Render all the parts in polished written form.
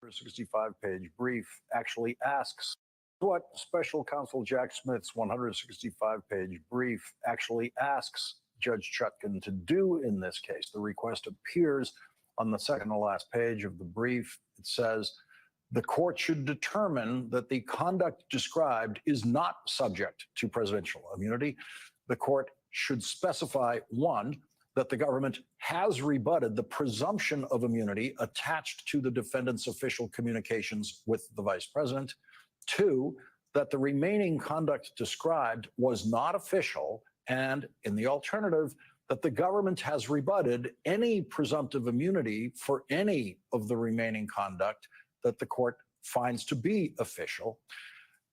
165-page brief actually asks what special counsel Jack Smith's 165-page brief actually asks Judge Chutkan to do in this case. The request appears on the second to last page of the brief. It says, the court should determine that the conduct described is not subject to presidential immunity. The court should specify, one, that the government has rebutted the presumption of immunity attached to the defendant's official communications with the vice president. Two, that the remaining conduct described was not official. And in the alternative, that the government has rebutted any presumptive immunity for any of the remaining conduct that the court finds to be official.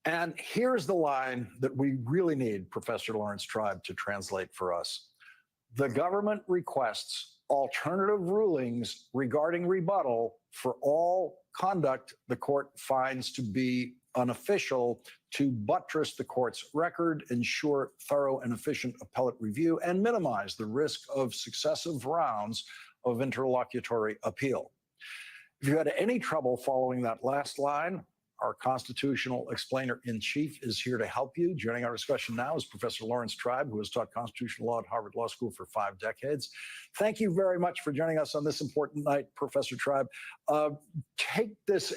And here's the line that we really need Professor Lawrence Tribe to translate for us. The government requests alternative rulings regarding rebuttal for all conduct the court finds to be unofficial to buttress the court's record, ensure thorough and efficient appellate review, and minimize the risk of successive rounds of interlocutory appeal. If you had any trouble following that last line, our constitutional explainer-in-chief is here to help you. Joining our discussion now is Professor Lawrence Tribe, who has taught constitutional law at Harvard Law School for 5 decades. Thank you very much for joining us on this important night, Professor Tribe. Take this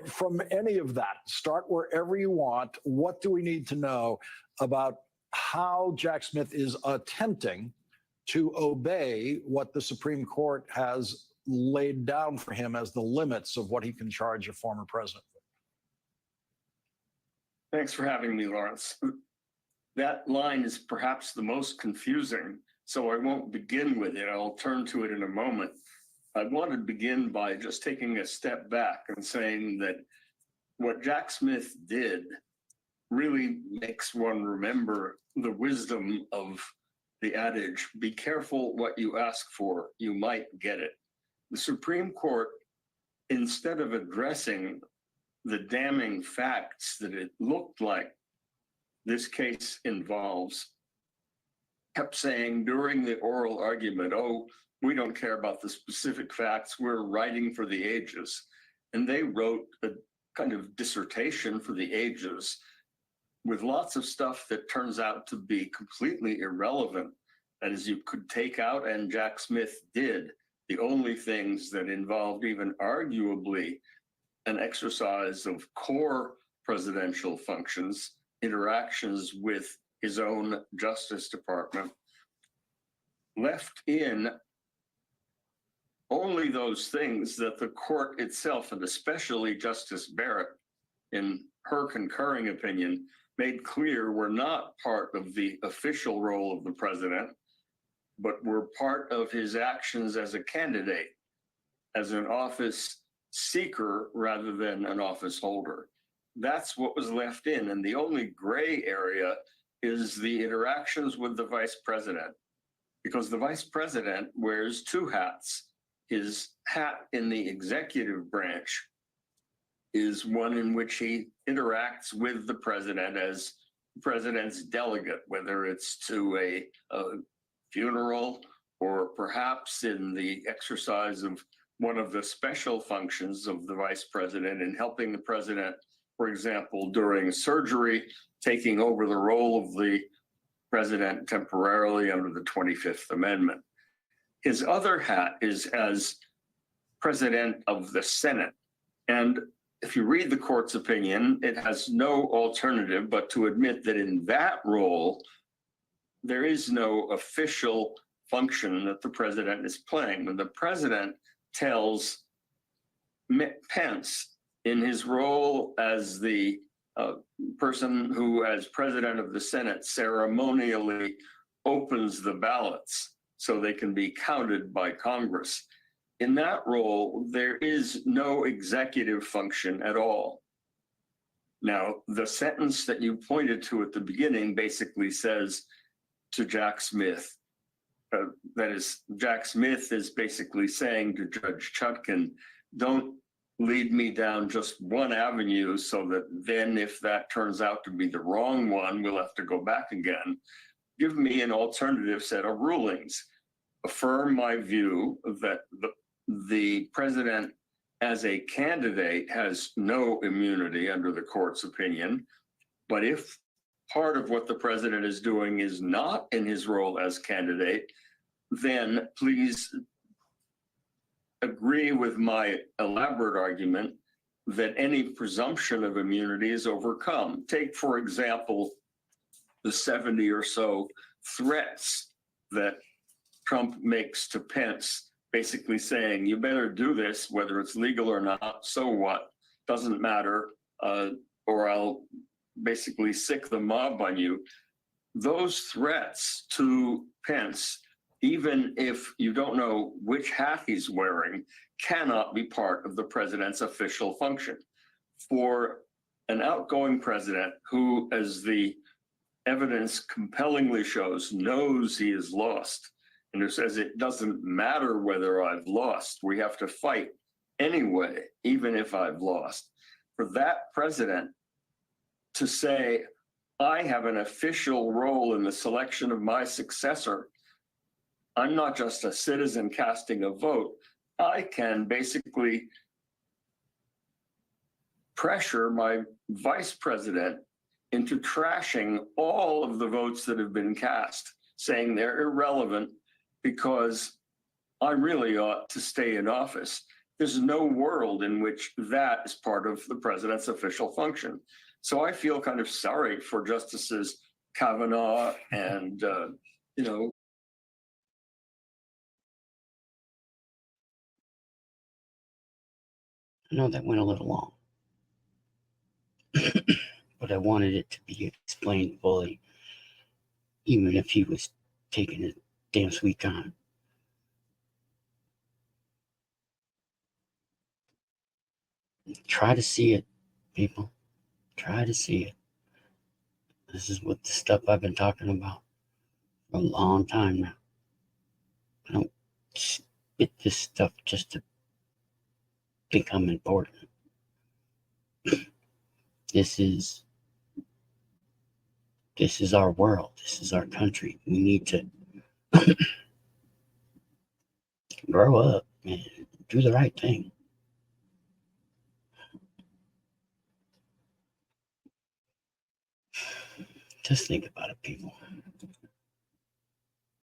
from any of that. Start wherever you want. What do we need to know about how Jack Smith is attempting to obey what the Supreme Court has laid down for him as the limits of what he can charge a former president with? Thanks for having me, Lawrence. That line is perhaps the most confusing, so I won't begin with it. I'll turn to it in a moment. I want to begin by just taking a step back and saying that what Jack Smith did really makes one remember the wisdom of the adage, be careful what you ask for, you might get it. The Supreme Court, instead of addressing the damning facts that it looked like this case involves, kept saying during the oral argument, oh, we don't care about the specific facts, we're writing for the ages. And they wrote a kind of dissertation for the ages with lots of stuff that turns out to be completely irrelevant. That is, you could take out, and Jack Smith did, the only things that involved even arguably an exercise of core presidential functions, interactions with his own Justice Department, left in only those things that the court itself, and especially Justice Barrett, in her concurring opinion, made clear were not part of the official role of the president, but were part of his actions as a candidate, as an office seeker rather than an office holder. That's what was left in. And the only gray area is the interactions with the vice president, because the vice president wears two hats. His hat in the executive branch is one in which he interacts with the president as the president's delegate, whether it's to a funeral or perhaps in the exercise of one of the special functions of the vice president in helping the president, for example, during surgery, taking over the role of the president temporarily under the 25th Amendment. His other hat is as president of the Senate. And if you read the court's opinion, it has no alternative but to admit that in that role, there is no official function that the president is playing. When the president tells Pence in his role as the person who, as president of the Senate, ceremonially opens the ballots so they can be counted by Congress. In that role, there is no executive function at all. Now, the sentence that you pointed to at the beginning basically says to Jack Smith, that is, Jack Smith is basically saying to Judge Chutkan, don't lead me down just one avenue so that then if that turns out to be the wrong one, we'll have to go back again. Give me an alternative set of rulings. Affirm my view that the president as a candidate has no immunity under the court's opinion. But if part of what the president is doing is not in his role as candidate, then please agree with my elaborate argument that any presumption of immunity is overcome. Take, for example, the 70 or so threats that Trump makes to Pence, basically saying, you better do this, whether it's legal or not, so what, doesn't matter, or I'll basically sick the mob on you. Those threats to Pence, even if you don't know which hat he's wearing, cannot be part of the president's official function. For an outgoing president who, as the evidence compellingly shows, knows he is lost, and who says it doesn't matter whether I've lost, we have to fight anyway, even if I've lost. For that president to say, I have an official role in the selection of my successor, I'm not just a citizen casting a vote, I can basically pressure my vice president into trashing all of the votes that have been cast, saying they're irrelevant because I really ought to stay in office. There's no world in which that is part of the president's official function. So I feel kind of sorry for Justices Kavanaugh and, I know that went a little long, but I wanted it to be explained fully, even if he was taking his damn sweet time. Try to see it, people. Try to see it. This is what the stuff I've been talking about for a long time now. I don't spit this stuff just to become important. This is our world. This is our country. We need to grow up and do the right thing. Just think about it, people.